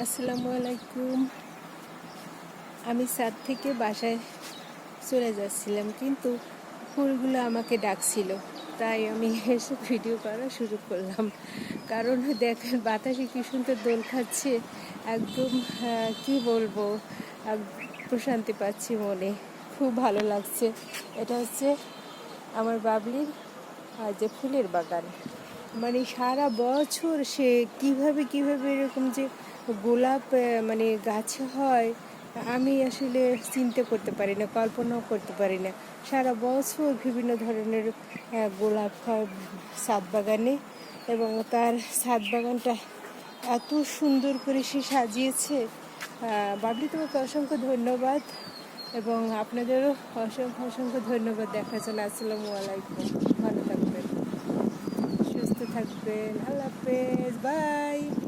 আসসালামু আলাইকুম। আমি ছাদ থেকে বাসায় চলে যাচ্ছিলাম, কিন্তু ফুলগুলো আমাকে ডাকছিল, তাই আমি এসে ভিডিও করা শুরু করলাম। কারণ দেখেন বাতাসে কি সুন্দর দোল খাচ্ছে, একদম কি বলবো, প্রশান্তি পাচ্ছি মনে, খুব ভালো লাগছে। এটা হচ্ছে আমার বাবলির যে ফুলের বাগান। মানে সারা বছর সে কিভাবে এরকম যে গোলাপ মানে গাছে হয়, আমি আসলে চিন্তা করতে পারি না, কল্পনাও করতে পারি না। সারা বছর বিভিন্ন ধরনের গোলাপ হয় ছাদ বাগানে, এবং তার ছাদ বাগানটা এত সুন্দর করে সে সাজিয়েছে। বাবলি, তোমাকে অসংখ্য ধন্যবাদ, এবং আপনাদেরও অসংখ্য ধন্যবাদ দেখার জন্য। আসসালামু আলাইকুম, ভালো থাকবেন, সুস্থ থাকবেন, আল্লাহ হাফেজ, বাই।